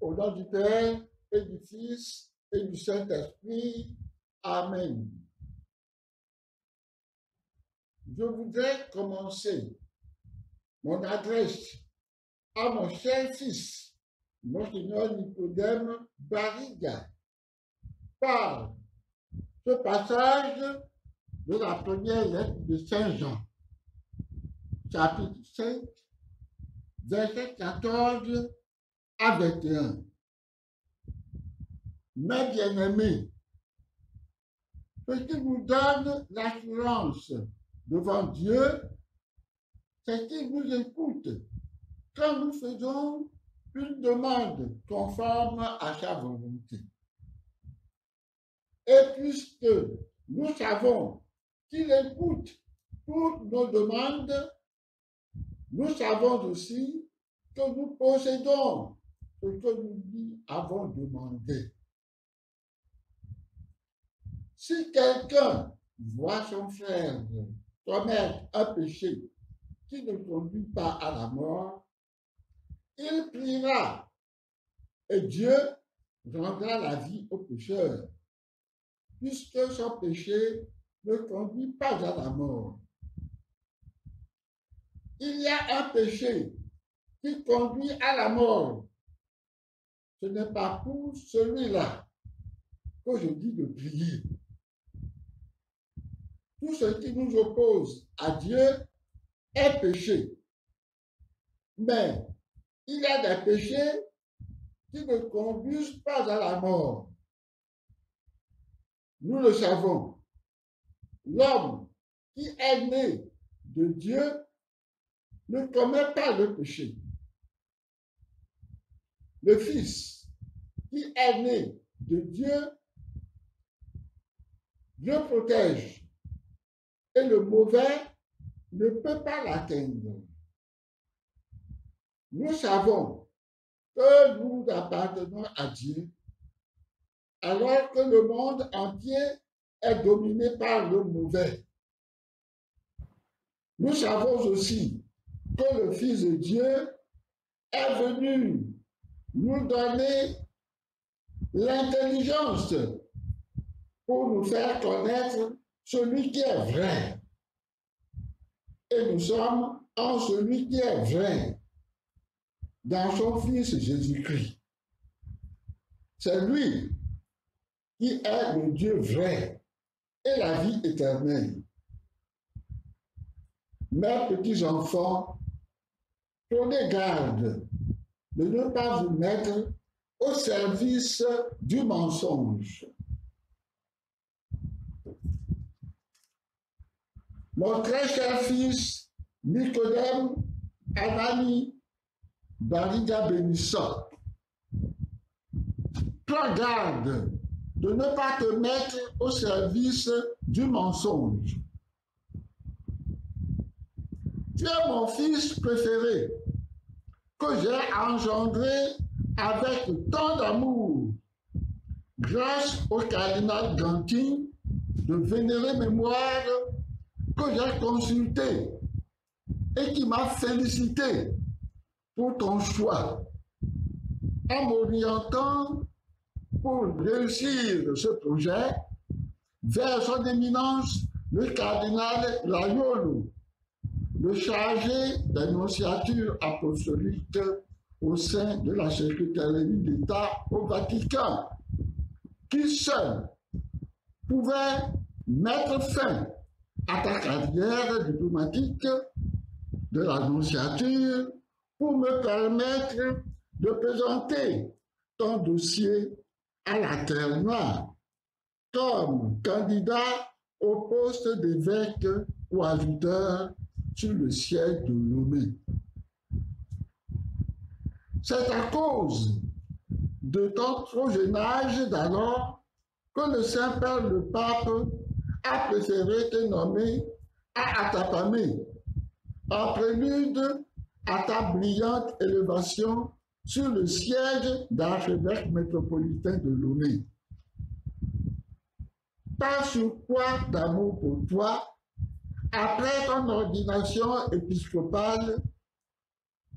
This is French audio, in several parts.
Au nom du Père et du Fils et du Saint-Esprit. Amen. Je voudrais commencer mon adresse à mon cher fils, Monseigneur Nicodème Barriga, par ce passage de la première lettre de Saint Jean, chapitre 5, verset 14 à 21. Mes bien-aimés, ce qui nous donne l'assurance devant Dieu, c'est qu'il nous écoute quand nous faisons une demande conforme à sa volonté. Et puisque nous savons qu'il écoute toutes nos demandes, nous savons aussi que nous possédons ce que nous lui avons demandé. Si quelqu'un voit son frère commettre un péché qui ne conduit pas à la mort, il priera et Dieu rendra la vie au pécheur, puisque son péché ne conduit pas à la mort. Il y a un péché qui conduit à la mort. Ce n'est pas pour celui-là que je dis de prier. Tout ce qui nous oppose à Dieu est péché. Mais il y a des péchés qui ne conduisent pas à la mort. Nous le savons. L'homme qui est né de Dieu ne commet pas le péché. Le Fils qui est né de Dieu le protège et le mauvais ne peut pas l'atteindre. Nous savons que nous appartenons à Dieu alors que le monde entier est dominé par le mauvais. Nous savons aussi que le Fils de Dieu est venu nous donner l'intelligence pour nous faire connaître celui qui est vrai. Et nous sommes en celui qui est vrai, dans son Fils Jésus-Christ. C'est lui qui est le Dieu vrai et la vie éternelle. Mes petits enfants, prenez garde de ne pas vous mettre au service du mensonge. Mon très cher fils Nicodème Anani Barriga Bénissant, prends garde de ne pas te mettre au service du mensonge. Tu es mon fils préféré, que j'ai engendré avec tant d'amour, grâce au cardinal Gantin de vénérée mémoire que j'ai consulté et qui m'a félicité pour ton choix, en m'orientant pour réussir ce projet vers son éminence le cardinal Laiolo, le chargé d'annonciature apostolique au sein de la Secrétariat d'État au Vatican, qui seul pouvait mettre fin à ta carrière diplomatique de l'annonciature pour me permettre de présenter ton dossier à la Terre Noire comme candidat au poste d'évêque ou ajouteur sur le siège de Lomé. C'est à cause de ton trop jeune âge d'alors que le Saint-Père le Pape a préféré te nommer à Atapamé, en prélude à ta brillante élévation sur le siège d'archevêque métropolitain de Lomé. Par surcroît d'amour pour toi, après ton ordination épiscopale,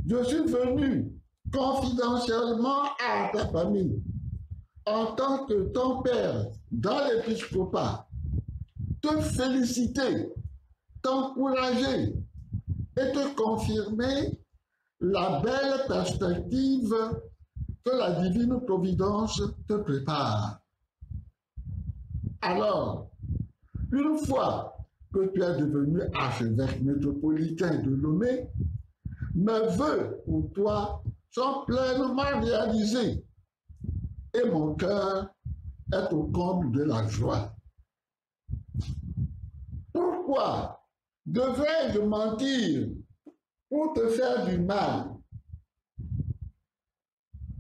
je suis venu confidentiellement à ta famille, en tant que ton père dans l'épiscopat, te féliciter, t'encourager et te confirmer la belle perspective que la divine providence te prépare. Alors, une fois que tu es devenu archevêque métropolitain de Lomé, mes vœux pour toi sont pleinement réalisés et mon cœur est au comble de la joie. Pourquoi devrais-je mentir pour te faire du mal?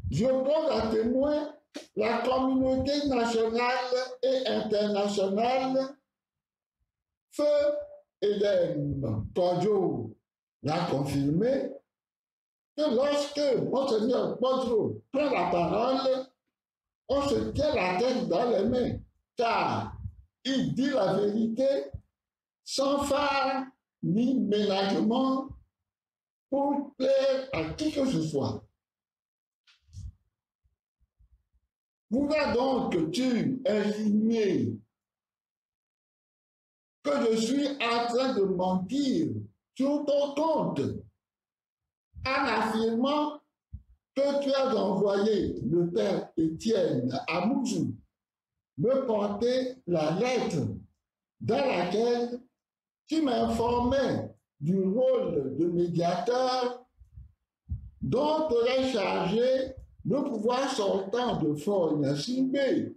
Je pose à témoin la communauté nationale et internationale. Feu Hélène Kodjo l'a confirmé que lorsque Monseigneur Kodjo prend la parole, on se tient la tête dans les mains, car il dit la vérité sans phare ni ménagement pour plaire à qui que ce soit. Pourquoi donc tu insinuer que je suis en train de mentir sur ton compte en affirmant que tu as envoyé le père Étienne à Mouzou me porter la lettre dans laquelle tu m'informais du rôle de médiateur dont aurait chargé le pouvoir sortant de Fort Gnassingbé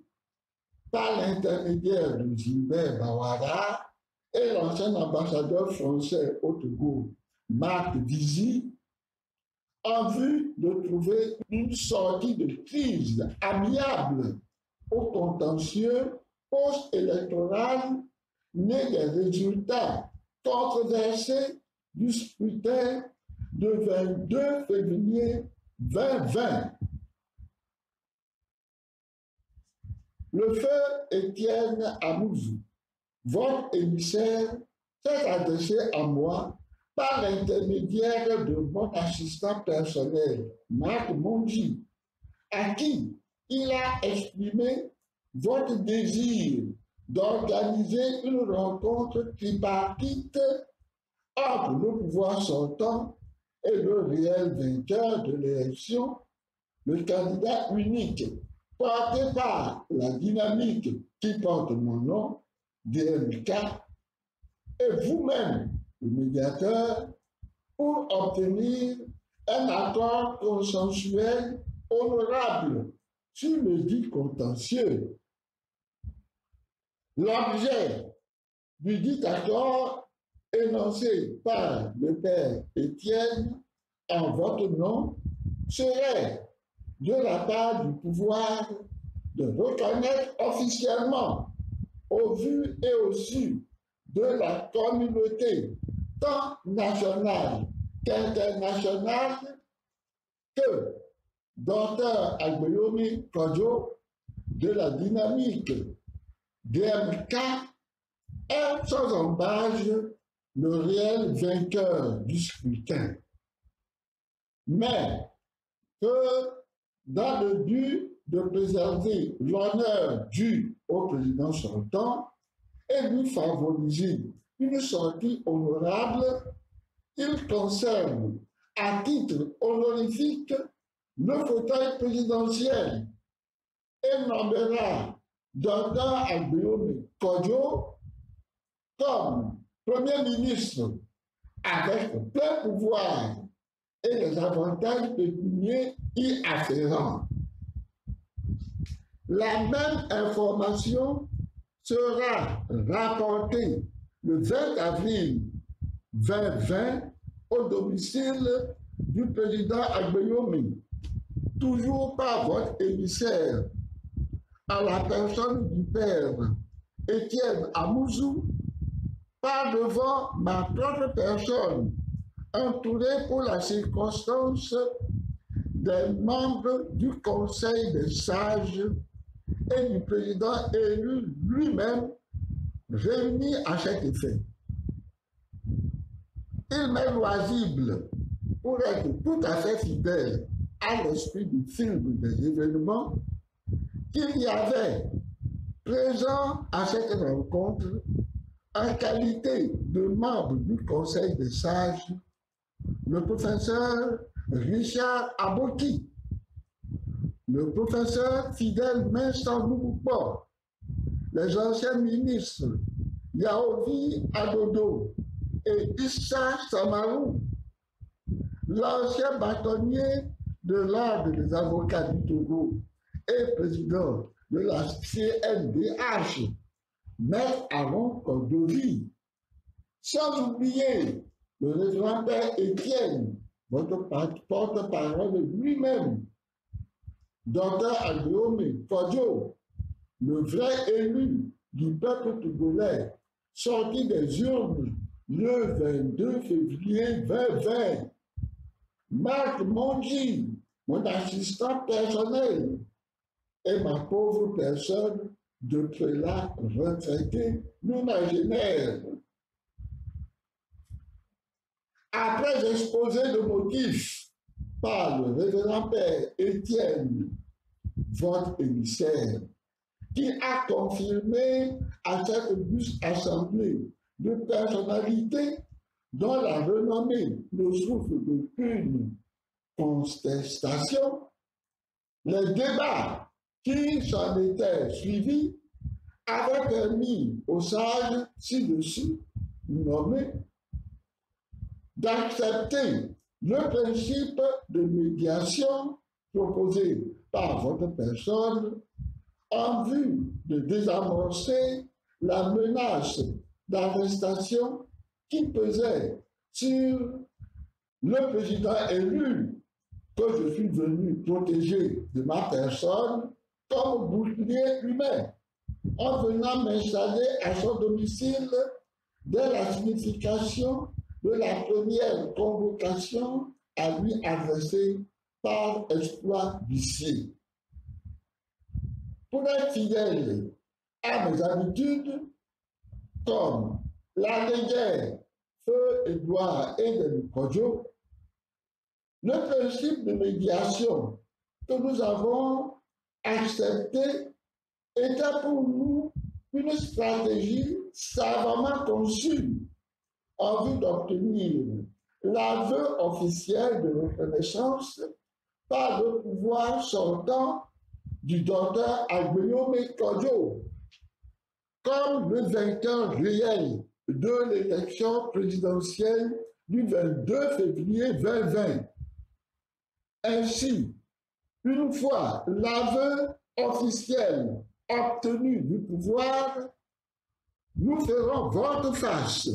par l'intermédiaire de Gilbert Bawara et l'ancien ambassadeur français au Togo, Marc Dizy, en vue de trouver une sortie de crise amiable au contentieux post-électoral né des résultats controversés du scrutin de 22 février 2020. Le feu Étienne Amouzou, votre émissaire, s'est adressé à moi par l'intermédiaire de mon assistant personnel, Marc Mondji, à qui il a exprimé votre désir d'organiser une rencontre tripartite entre le pouvoir sortant et le réel vainqueur de l'élection, le candidat unique, porté par la dynamique qui porte mon nom, DMK, et vous-même, le médiateur, pour obtenir un accord consensuel honorable sur le dit contentieux. L'objet du dit accord énoncé par le père Étienne en votre nom serait de la part du pouvoir de reconnaître officiellement au vu et au su de la communauté tant nationale qu'internationale que Dr Agbeyomi Kodjo de la dynamique DMK est sans embâche le réel vainqueur du scrutin, mais que dans le but de préserver l'honneur dû au président sortant et lui favoriser une sortie honorable, il conserve à titre honorifique le fauteuil présidentiel et nommera Dr Agbeyomi Kodjo comme Premier ministre avec plein pouvoir et les avantages pécuniaires y afférents. La même information sera rapportée le 20 avril 2020 au domicile du président Agbeyomi, toujours par votre émissaire, à la personne du père Étienne Amouzou, par devant ma propre personne, entouré pour la circonstance des membres du Conseil des sages et du président élu lui-même, réunis à cet effet. Il m'est loisible, pour être tout à fait fidèle à l'esprit du film des événements qu'il y avait présent à cette rencontre en qualité de membre du Conseil des sages, le professeur Richard Aboki, le professeur Fidel Mensah-Lukupo, les anciens ministres Yaovi Adodo et Issa Samarou, l'ancien bâtonnier de l'Ordre des avocats du Togo et président de la CNDH, Maître Aaron Cordovi, sans oublier le révérend Père Étienne, votre porte-parole lui-même, Dr Aguillaume Fodjo, le vrai élu du peuple togolais, sorti des urnes le 22 février 2020, Marc Mongi, mon assistant personnel, et ma pauvre personne de prélat retraité nonagénaire. Après exposé de motifs par le révérend Père Étienne, votre émissaire, qui a confirmé à cette douce assemblée de personnalités dont la renommée ne souffre d'aucune contestation, les débats qui s'en étaient suivis avaient permis aux sages ci-dessus nommés d'accepter le principe de médiation proposé par votre personne en vue de désamorcer la menace d'arrestation qui pesait sur le président élu que je suis venu protéger de ma personne comme bouclier humain, en venant m'installer à son domicile dès la signification de la première convocation à lui adressée par Exploit Bussier. Pour être fidèle à mes habitudes, comme l'année Feu Édouard et de Kodjo, le principe de médiation que nous avons accepté était pour nous une stratégie savamment conçue en vue d'obtenir l'aveu officiel de reconnaissance par le pouvoir sortant du docteur Aguillaume Kodjo comme le vainqueur réel de l'élection présidentielle du 22 février 2020. Ainsi, une fois l'aveu officiel obtenu du pouvoir, nous ferons volte-face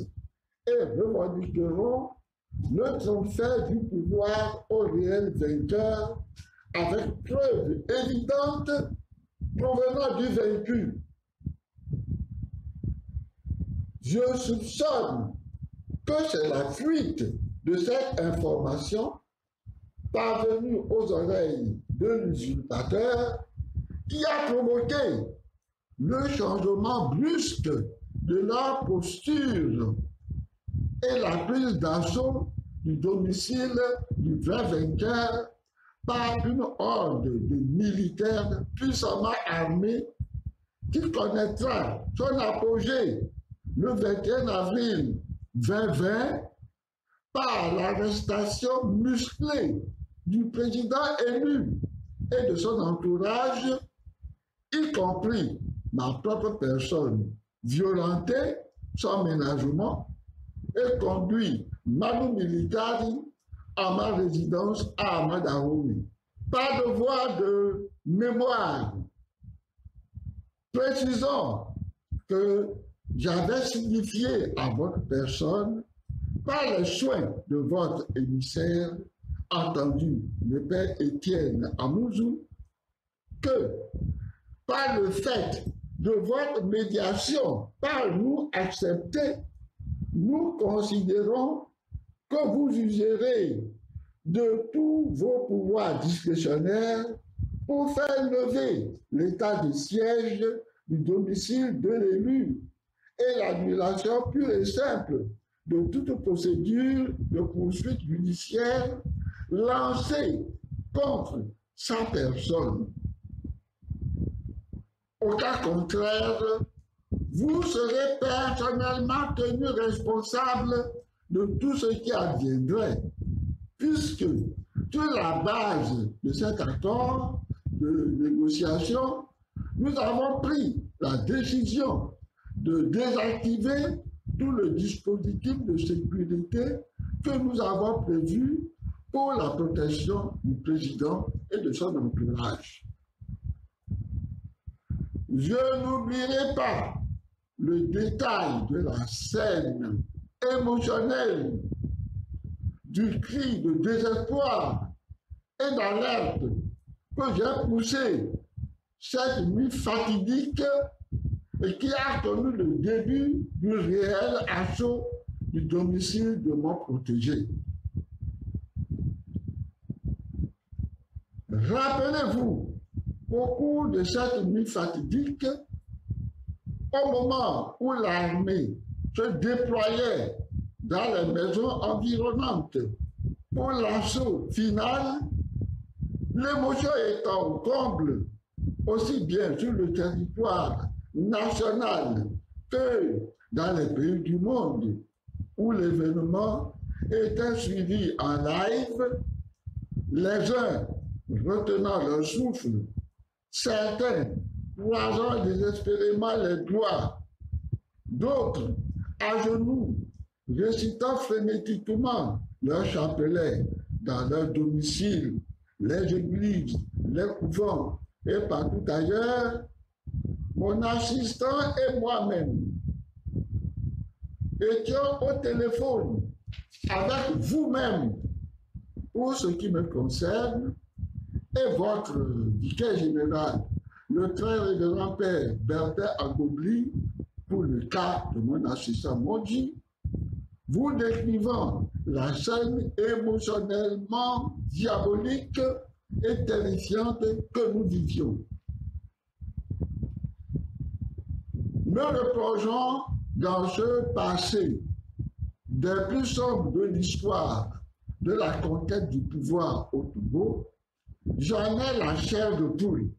et revendiquerons le transfert du pouvoir au réel vainqueur avec preuve évidente provenant du vaincu. Je soupçonne que c'est la fuite de cette information parvenue aux oreilles de l'usurpateur qui a provoqué le changement brusque de leur posture et la prise d'assaut du domicile du vrai vainqueur par une horde de militaires puissamment armés qui connaîtra son apogée le 21 avril 2020 par l'arrestation musclée du président élu et de son entourage, y compris ma propre personne, violentée sans ménagement et conduit manu militari à ma résidence à Amadaoui. Pas de voie de mémoire. Précisons que j'avais signifié à votre personne, par les soins de votre émissaire, entendu le père Étienne Amouzou, que par le fait de votre médiation, par nous accepter, nous considérons que vous userez de tous vos pouvoirs discrétionnaires pour faire lever l'état de siège du domicile de l'élu et l'annulation pure et simple de toute procédure de poursuite judiciaire lancée contre sa personne. Au cas contraire, vous serez personnellement tenu responsable de tout ce qui adviendrait, puisque sur la base de cet accord de négociation, nous avons pris la décision de désactiver tout le dispositif de sécurité que nous avons prévu pour la protection du président et de son entourage. Je n'oublierai pas le détail de la scène émotionnelle, du cri de désespoir et d'alerte que j'ai poussé cette nuit fatidique et qui a connu le début du réel assaut du domicile de mon protégé. Rappelez-vous, au cours de cette nuit fatidique, au moment où l'armée se déployait dans les maisons environnantes pour l'assaut final, l'émotion étant au comble, aussi bien sur le territoire national que dans les pays du monde où l'événement était suivi en live, les uns retenant leur souffle, certains croisant désespérément les doigts, d'autres à genoux, récitant frénétiquement leur chapelet dans leur domicile, les églises, les couvents et partout ailleurs, mon assistant et moi-même étions au téléphone avec vous-même pour ce qui me concerne et votre vicaire général, le très révérend père Bertin Agobli, pour le cas de mon assistant Moji, vous décrivant la scène émotionnellement diabolique et terrifiante que nous vivions. Me replongeons dans ce passé des plus sombres de l'histoire de la conquête du pouvoir au Togo. J'en ai la chair de poule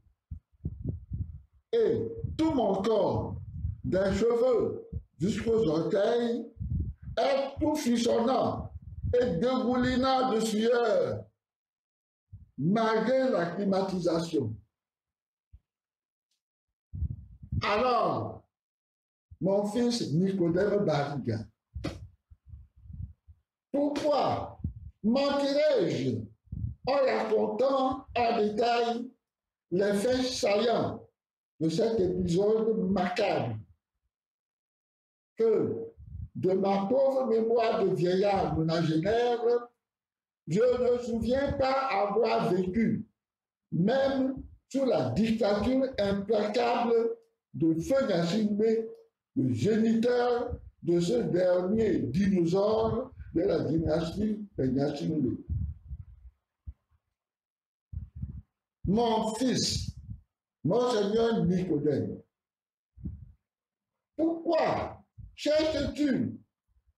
et tout mon corps, des cheveux jusqu'aux orteils, est tout frissonnant et dégoulinant de sueur, malgré la climatisation. Alors, mon fils Nicodème Barriga, pourquoi mentirais-je en racontant en détail les faits saillants de cet épisode macabre que, de ma pauvre mémoire de vieillard nonagénaire, je ne me souviens pas avoir vécu, même sous la dictature implacable de Feu Gnassingbé, le géniteur de ce dernier dinosaure de la dynastie de Gnassingbé. Mon fils, Monseigneur Nicodème, pourquoi cherches-tu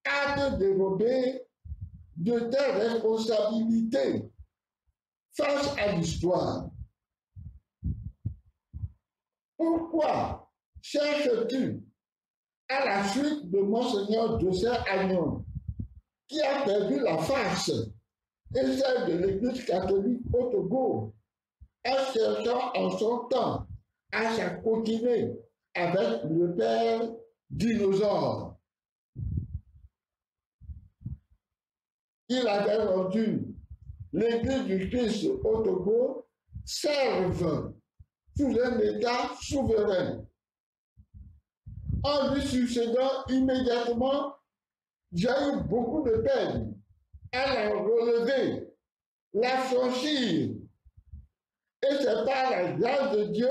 à te dérober de tes responsabilités face à l'histoire? Pourquoi cherches-tu, à la suite de Monseigneur Joseph Agnon, qui a perdu la face et celle de l'Église catholique au Togo, en cherchant en son temps à s'acoquiner avec le père dinosaure? Il avait rendu l'Église du Christ au Togo serve sous un État souverain. En lui succédant immédiatement, j'ai eu beaucoup de peine à la relever, la franchir. Et c'est par la grâce de Dieu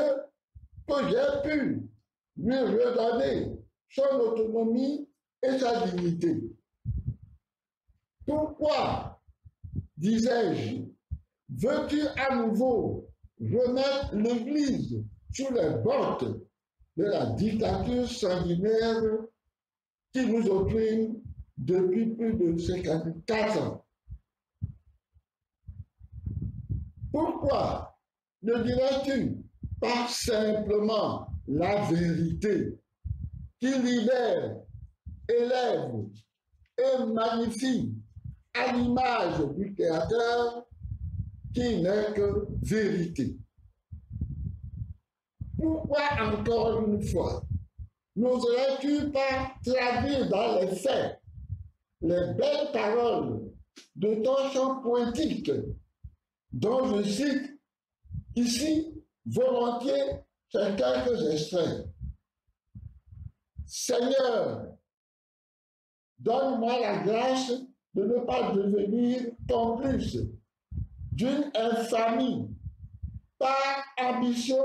que j'ai pu lui redonner son autonomie et sa dignité. Pourquoi, disais-je, veux-tu à nouveau remettre l'Église sous les bottes de la dictature sanguinaire qui nous opprime depuis plus de 54 ans? Pourquoi ne dirais-tu pas simplement la vérité qui libère, élève et magnifie à l'image du Créateur qui n'est que vérité? Pourquoi encore une fois n'oserais-tu pas traduire dans les faits les belles paroles de ton chant poétique dont je cite ici volontiers ces quelques extraits? Seigneur, donne-moi la grâce de ne pas devenir complice d'une infamie par ambition,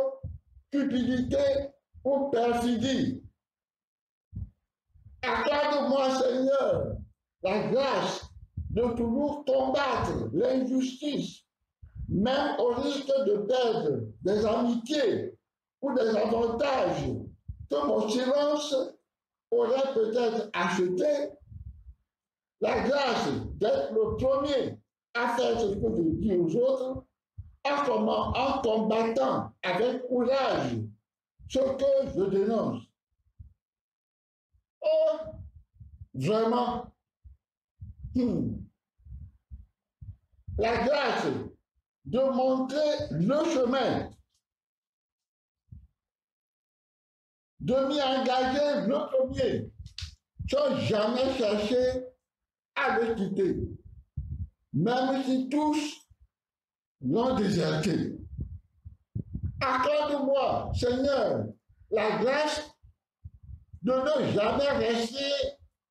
cupidité ou perfidie. Accorde-moi, Seigneur, la grâce de toujours combattre l'injustice, même au risque de perdre des amitiés ou des avantages que mon silence aurait peut-être acheté, la grâce d'être le premier à faire ce que je dis aux autres, en combattant avec courage ce que je dénonce. Oh, vraiment, la grâce de montrer le chemin, de m'y engager le premier, sans jamais chercher à le quitter, même si tous l'ont déserté. Accorde-moi, Seigneur, la grâce de ne jamais rester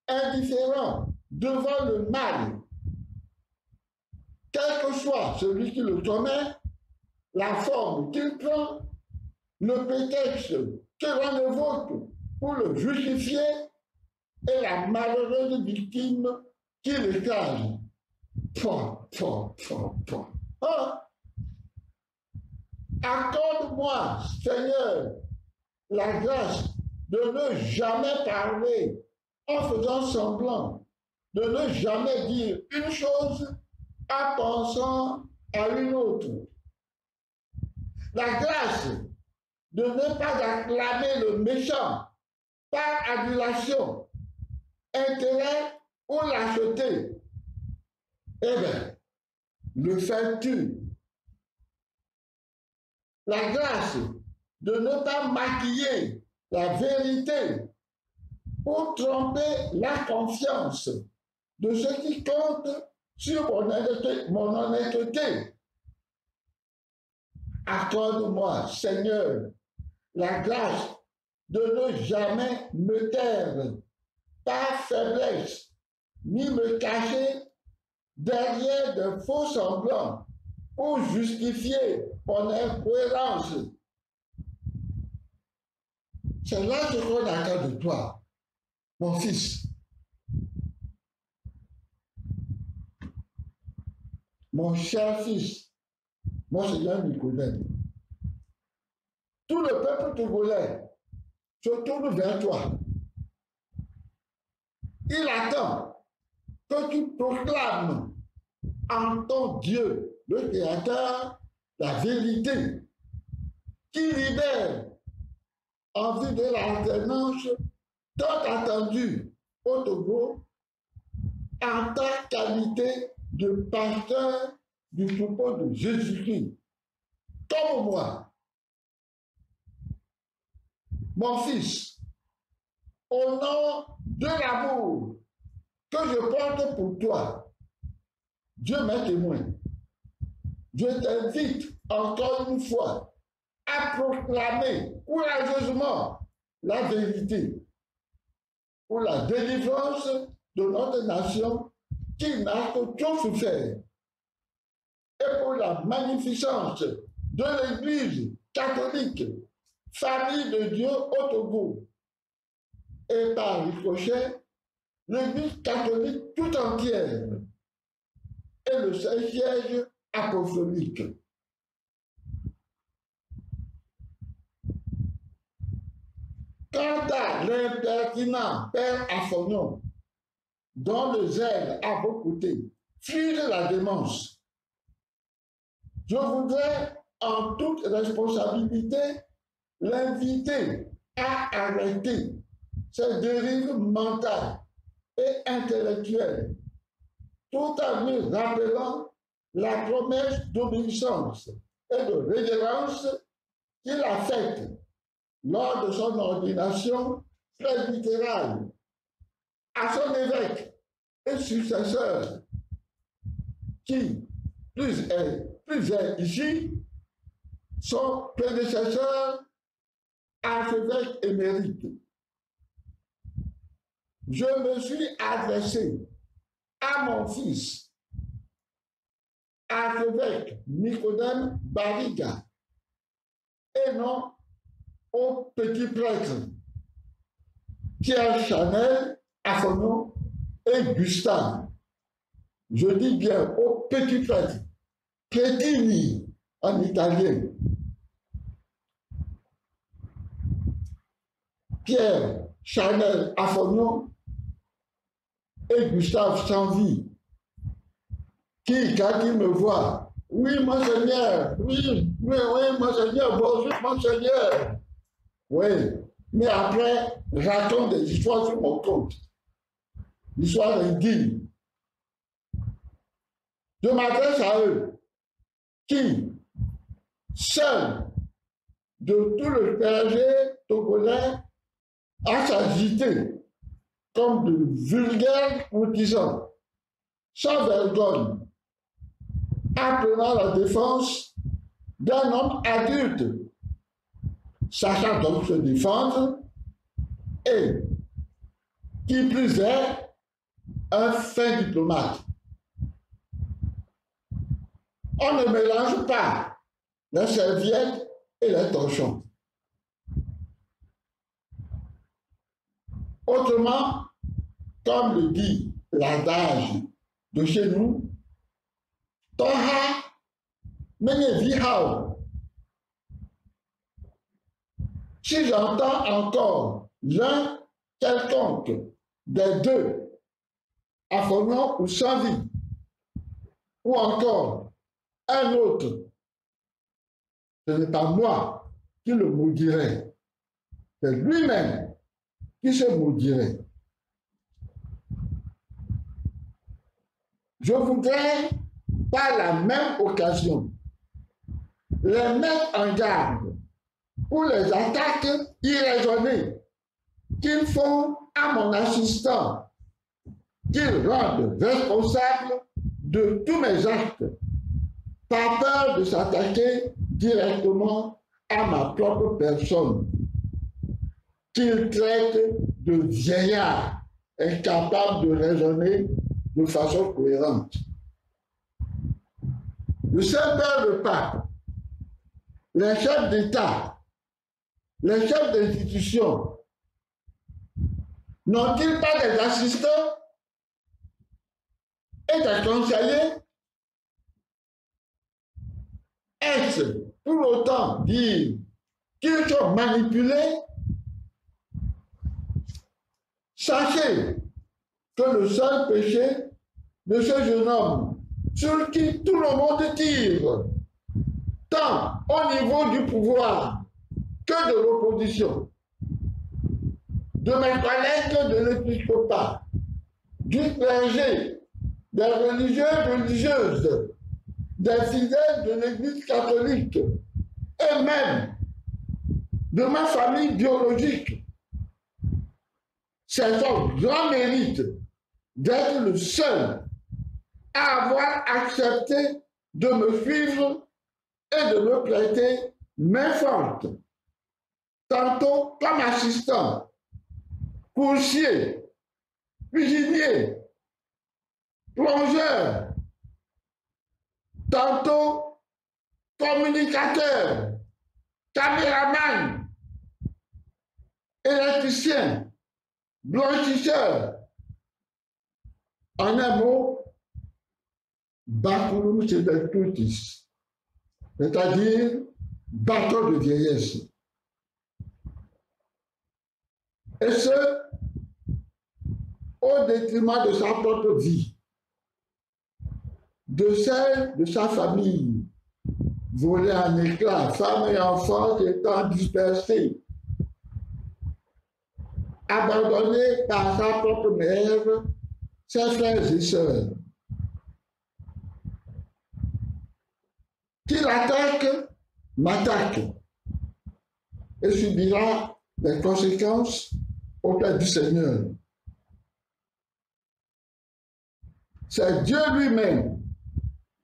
indifférent devant le mal, quel que soit celui qui le commet, la forme qu'il prend, le prétexte que l'on évoque pour le justifier et la malheureuse victime qui l'écrase. Ah! Accorde-moi, Seigneur, la grâce de ne jamais parler en faisant semblant, de ne jamais dire une chose en pensant à une autre. La grâce de ne pas acclamer le méchant par adulation, intérêt ou lâcheté. Eh bien, le fais-tu? La grâce de ne pas maquiller la vérité pour tromper la confiance de ceux qui comptent sur mon honnêteté. Accorde-moi, Seigneur, la grâce de ne jamais me taire par faiblesse, ni me cacher derrière de faux semblants pour justifier mon incohérence. C'est là ce qu'on attend de toi, mon fils, mon cher fils, mon Seigneur Nicodème. Tout le peuple togolais se tourne vers toi. Il attend que tu proclames en ton Dieu, le Créateur, la vérité qui libère en vue de l'alternance tant attendue au Togo en ta qualité de pasteur du troupeau de Jésus-Christ. Comme moi, mon fils, au nom de l'amour que je porte pour toi, Dieu m'est témoin. Je t'invite encore une fois à proclamer courageusement la vérité pour la délivrance de notre nation qui n'a que trop souffert et pour la magnificence de l'Église catholique, famille de Dieu au Togo, et par ricochet, l'Église catholique tout entière et le Saint-Siège apostolique. Quant à l'impertinent père Aphonon, dont le zèle a beau coûter, fuse la démence, Je voudrais, en toute responsabilité, l'inviter à arrêter ces dérives mentales et intellectuelles, tout en lui rappelant la promesse d'obéissance et de révérence qu'il a faite lors de son ordination presbytérale à son évêque et successeur, qui, plus est ici, son prédécesseur, archevêque émérite. Je me suis adressé à mon fils, archevêque Nicodème Barriga, et non au petit prêtre Pierre Chanel, Afono et Gustave. Je dis bien au petit prêtre, Cretini en italien. Pierre Chanel, Afono et Gustave Sanvi, qui, quand il me voit, oui, monseigneur, oui, monseigneur, bonjour, monseigneur. Oui, mais après, raconte des histoires sur mon compte. L'histoire indigne. Je m'adresse à eux, qui, seuls de tout le clergé togolais, à s'agiter comme de vulgaires courtisans, sans vergogne, appelant la défense d'un homme adulte, sachant donc se défendre, et qui plus est, un fin diplomate. On ne mélange pas les serviettes et les torchons. Autrement, comme le dit l'adage de chez nous, Toha Menevi Hao. Si j'entends encore l'un quelconque des deux, Afono ou Sanvi, ou encore un autre, ce n'est pas moi qui le maudirai, c'est lui-même qui se maudirait. Je voudrais, par la même occasion, les mettre en garde pour les attaques irraisonnées qu'ils font à mon assistant, qu'ils rendent responsable de tous mes actes, par peur de s'attaquer directement à ma propre personne, qu'ils traitent de vieillard incapable de raisonner de façon cohérente. Le Saint-Père le Pape, les chefs d'État, les chefs d'institution, n'ont-ils pas des assistants et des conseillers? Est-ce pour autant dire qu'ils sont manipulés? Sachez que le seul péché de ce jeune homme, sur qui tout le monde tire, tant au niveau du pouvoir que de l'opposition, de mes collègues de l'épiscopat, du clergé, des religieuses, des fidèles de l'Église catholique, et même de ma famille biologique, c'est son grand mérite d'être le seul à avoir accepté de me suivre et de me prêter main forte, tantôt comme assistant, coursier, cuisinier, plongeur, tantôt communicateur, caméraman, électricien, blanchisseur. En un mot, Baculum sedentutis, c'est-à-dire bateau de vieillesse. Et ce, au détriment de sa propre vie, de celle de sa famille volé en éclats, femmes et enfants étant dispersés, abandonnés par sa propre mère, ses frères et sœurs. Qui l'attaque, m'attaque et subira les conséquences auprès du Seigneur. C'est Dieu lui-même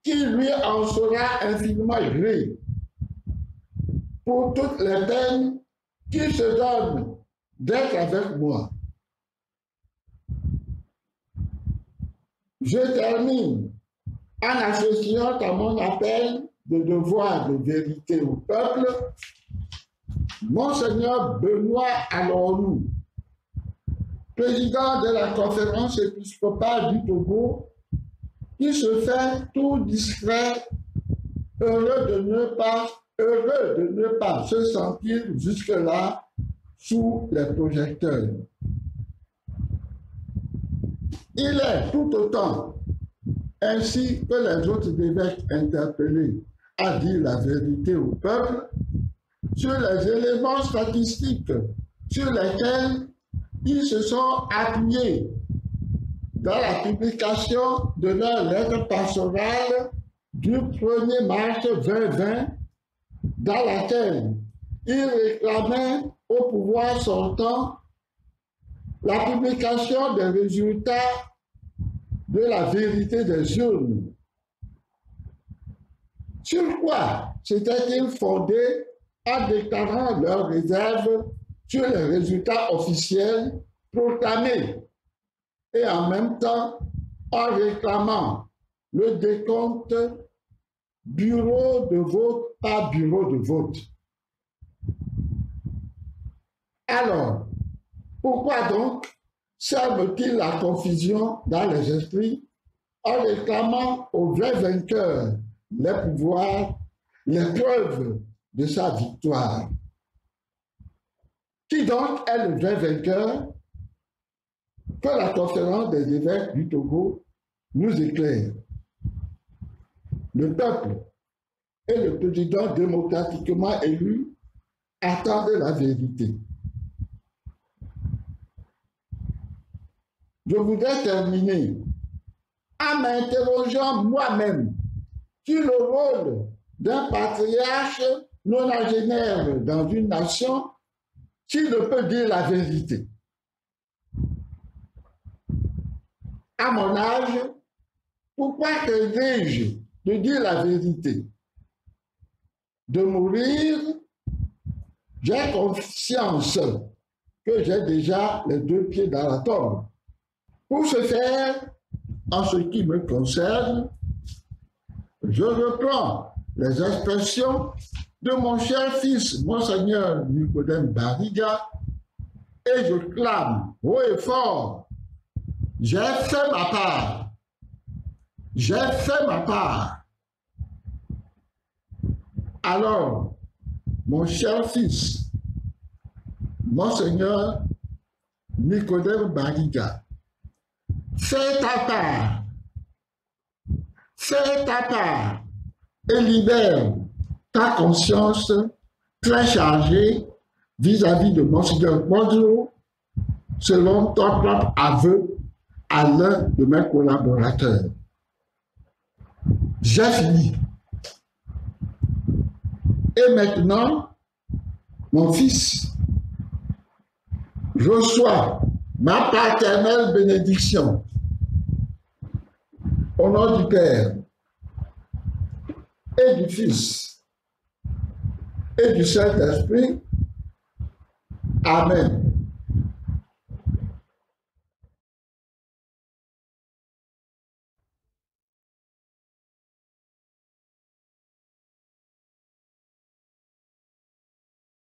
qui lui en sera infiniment gré pour toutes les peines qu'il se donne d'être avec moi. Je termine en associant à mon appel de devoir de vérité au peuple, Monseigneur Benoît Alourou, président de la conférence épiscopale du Togo, qui se fait tout discret, heureux de ne pas se sentir jusque-là sous les projecteurs. Il est tout autant, ainsi que les autres évêques interpellés, à dire la vérité au peuple sur les éléments statistiques sur lesquels ils se sont appuyés dans la publication de leur lettre pastorale du 1er mars 2020, dans laquelle ils réclamaient au pouvoir sortant la publication des résultats de la vérité des urnes. Sur quoi s'étaient-ils fondés en déclarant leurs réserves sur les résultats officiels proclamés et en même temps en réclamant le décompte bureau de vote par bureau de vote? Alors, pourquoi donc sème-t-il la confusion dans les esprits en réclamant aux vrais vainqueurs les pouvoirs, les preuves de sa victoire? Qui donc est le vrai vainqueur? Que la conférence des évêques du Togo nous éclaire. Le peuple et le président démocratiquement élu attendent la vérité. Je voudrais terminer en m'interrogeant moi-même sur le rôle d'un patriarche nonagénaire dans une nation s'il ne peut dire la vérité. À mon âge, pourquoi rêverais-je de dire la vérité? De mourir, j'ai conscience que j'ai déjà les deux pieds dans la tombe. Pour ce faire, en ce qui me concerne, je reprends les expressions de mon cher fils, Monseigneur Nicodème Barriga, et je clame haut et fort: j'ai fait ma part. J'ai fait ma part. Alors, mon cher fils, Monseigneur Nicodème Barriga, fais ta part. Fais ta part et libère ta conscience très chargée vis-à-vis de Monseigneur Quadro, selon ton propre aveu à l'un de mes collaborateurs. J'ai fini. Et maintenant, mon fils, reçois ma paternelle bénédiction. Au nom du Père et du Fils et du Saint-Esprit. Amen.